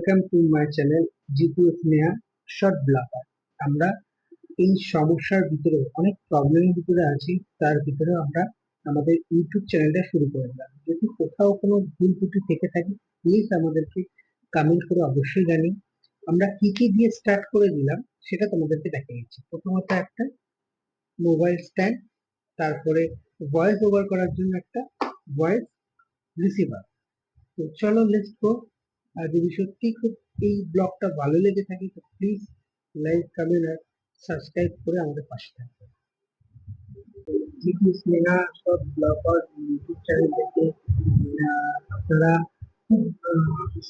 Welcome to my channel Jitu Sneha short blogger. আমরা এই সমস্যার ভিতরে অনেক প্রবলেমের ভিতরে আছি, তার ভিতরে আমরা আমাদের ইউটিউব চ্যানেলটা শুরু করে দিলাম। যদি কোথাও কোনো ভুল ত্রুটি থেকে থাকে প্লিজ আমাদেরকে কমেন্ট করে অবশ্যই জানি। আমরা কি কি দিয়ে স্টার্ট করে দিলাম সেটা তোমাদেরকে দেখা দিচ্ছি। প্রথমত একটা মোবাইল স্ট্যান্ড, তারপরে ভয়েস ওভার করার জন্য একটা ভয়েস রিসিভার। তো চলো লেটস গো। আর যদি সত্যি খুব এই ব্লগটা ভালো লেগে থাকে তো প্লিজ লাইক কমেন্ট আর সাবস্ক্রাইব করে আমাদের পাশে থাকবে। জিতু স্নেহা সব ব্লগার ইউটিউব চ্যানেল থেকে আপনারা খুব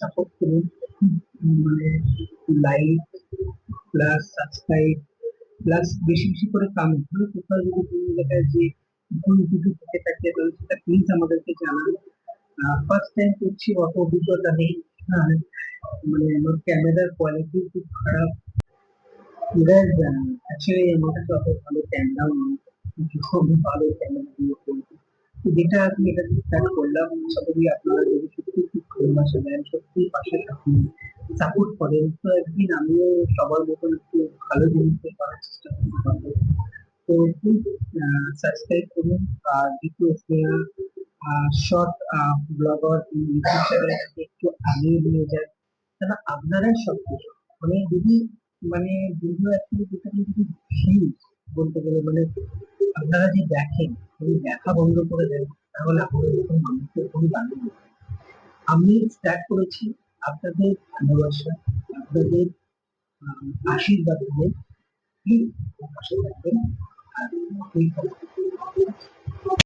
সাপোর্ট করুন, মানে লাইক প্লাস সাবস্ক্রাইব প্লাস বেশি বেশি করে কমেন্ট। মানে কোথাও যদি কোনো জায়গায় যে ভুল কিছু থেকে থাকে তাহলে সেটা প্লিজ আমাদেরকে জানান। ফার্স্ট টাইম করছি, অত অভিজ্ঞতা নেই। হ্যাঁ, মানে আমার ক্যামেরার কোয়ালিটি খুব খারাপ। এবার অ্যাকচুয়ালি আমার কাছে অত ভালো ক্যামেরাও নেই, খুব ভালো ক্যামেরা দিয়ে করবো। তো যেটা আমি এটা স্টার্ট করলাম, আশা করি আপনারা যদি সত্যি খুব ভালোবাসা দেন, সত্যি পাশে থাকুন, সাপোর্ট করেন, তো একদিন আমিও সবার মতন একটু ভালো জিনিস করার চেষ্টা করতে পারবো। তো প্লিজ সাবস্ক্রাইব করুন। আর Jitu Sneha short blogger YouTube চ্যানেলটাকে একটু আগিয়ে নিয়ে যান, কেন আপনারাই সবকিছু। মানে যদি মানে ভিডিও অ্যাক্টিভিটি যদি ভিউজ বলতে গেলে, মানে আপনারা যে দেখেন যদি দেখা বন্ধ করে দেন তাহলে আমাদের মতন মানুষের কোনো দাবি নেই। আমি স্টার্ট করেছি আপনাদের ভালোবাসা, আপনাদের আশীর্বাদ নিয়ে। প্লিজ পাশে থাকবেন। আর